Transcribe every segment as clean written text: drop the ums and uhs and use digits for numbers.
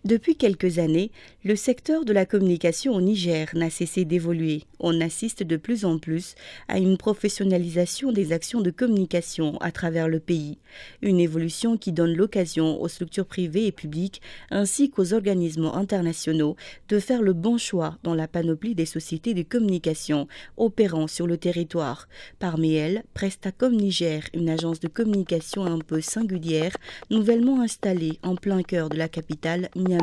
Depuis quelques années, le secteur de la communication au Niger n'a cessé d'évoluer. On assiste de plus en plus à une professionnalisation des actions de communication à travers le pays. Une évolution qui donne l'occasion aux structures privées et publiques ainsi qu'aux organismes internationaux de faire le bon choix dans la panoplie des sociétés de communication opérant sur le territoire. Parmi elles, Prestacom Niger, une agence de communication un peu singulière, nouvellement installée en plein cœur de la capitale, Niamey.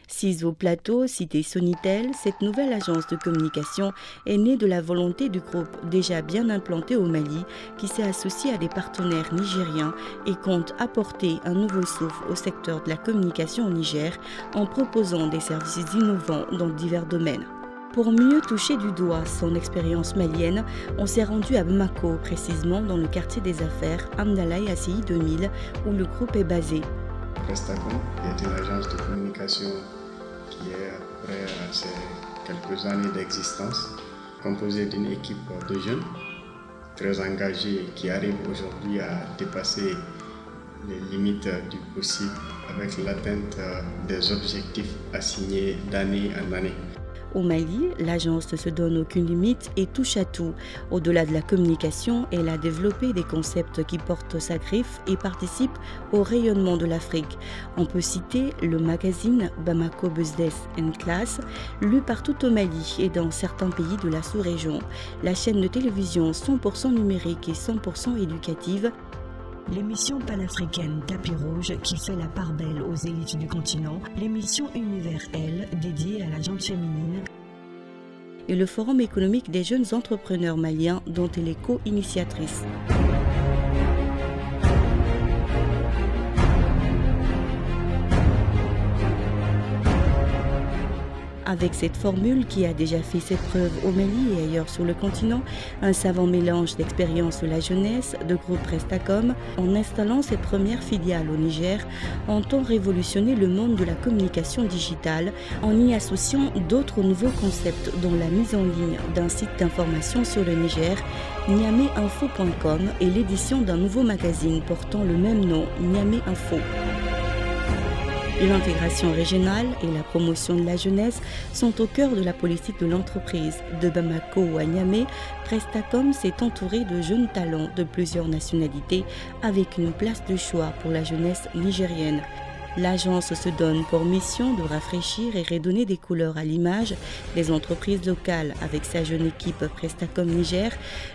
Sise au plateau, cité Sonitel, cette nouvelle agence de communication est née de la volonté du groupe déjà bien implanté au Mali qui s'est associé à des partenaires nigériens et compte apporter un nouveau souffle au secteur de la communication au Niger en proposant des services innovants dans divers domaines. Pour mieux toucher du doigt son expérience malienne, on s'est rendu à Bamako, précisément dans le quartier des affaires Amdalaï ACI 2000, où le groupe est basé. Prestacom est une agence de communication qui est après ses quelques années d'existence, composée d'une équipe de jeunes très engagés qui arrivent aujourd'hui à dépasser les limites du possible avec l'atteinte des objectifs assignés d'année en année. Au Mali, l'agence ne se donne aucune limite et touche à tout. Au-delà de la communication, elle a développé des concepts qui portent sa griffe et participent au rayonnement de l'Afrique. On peut citer le magazine Bamako Business and Class, lu partout au Mali et dans certains pays de la sous-région. La chaîne de télévision 100% numérique et 100% éducative. L'émission panafricaine Tapis Rouge qui fait la part belle aux élites du continent, l'émission Univers L dédiée à la gente féminine. Et le Forum économique des jeunes entrepreneurs maliens dont elle est co-initiatrice. Avec cette formule qui a déjà fait ses preuves au Mali et ailleurs sur le continent, un savant mélange d'expérience de la jeunesse, de groupe Prestacom, en installant ses premières filiales au Niger, entend révolutionner le monde de la communication digitale en y associant d'autres nouveaux concepts dont la mise en ligne d'un site d'information sur le Niger, niameyinfo.com, et l'édition d'un nouveau magazine portant le même nom, Niamey Info. L'intégration régionale et la promotion de la jeunesse sont au cœur de la politique de l'entreprise. De Bamako à Niamey, Prestacom s'est entouré de jeunes talents de plusieurs nationalités avec une place de choix pour la jeunesse nigérienne. L'agence se donne pour mission de rafraîchir et redonner des couleurs à l'image des entreprises locales. Avec sa jeune équipe Prestacom Niger,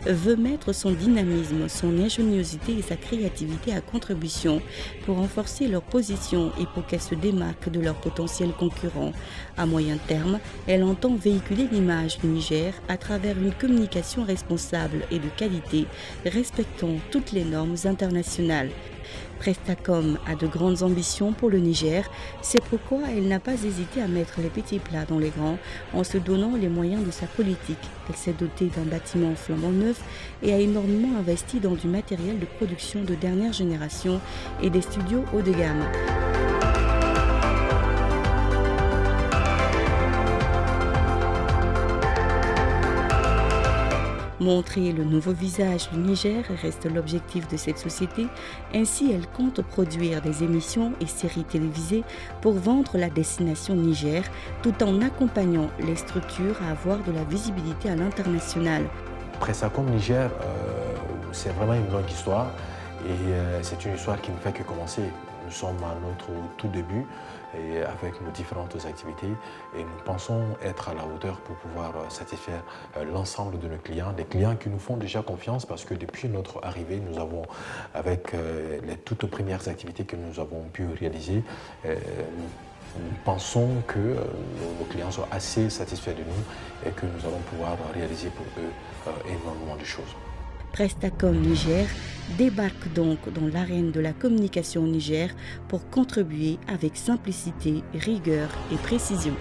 veut mettre son dynamisme, son ingéniosité et sa créativité à contribution pour renforcer leur position et pour qu'elles se démarquent de leurs potentiels concurrents. À moyen terme, elle entend véhiculer l'image du Niger à travers une communication responsable et de qualité, respectant toutes les normes internationales. Prestacom a de grandes ambitions pour le Niger, c'est pourquoi elle n'a pas hésité à mettre les petits plats dans les grands en se donnant les moyens de sa politique. Elle s'est dotée d'un bâtiment flambant neuf et a énormément investi dans du matériel de production de dernière génération et des studios haut de gamme. Montrer le nouveau visage du Niger reste l'objectif de cette société. Ainsi, elle compte produire des émissions et séries télévisées pour vendre la destination Niger, tout en accompagnant les structures à avoir de la visibilité à l'international. Prestacom Niger, c'est vraiment une longue histoire et c'est une histoire qui ne fait que commencer. Nous sommes à notre tout début et avec nos différentes activités et nous pensons être à la hauteur pour pouvoir satisfaire l'ensemble de nos clients, des clients qui nous font déjà confiance parce que depuis notre arrivée, nous avons, avec les toutes premières activités que nous avons pu réaliser, nous pensons que nos clients sont assez satisfaits de nous et que nous allons pouvoir réaliser pour eux énormément de choses. Prestacom Niger débarque donc dans l'arène de la communication au Niger pour contribuer avec simplicité, rigueur et précision.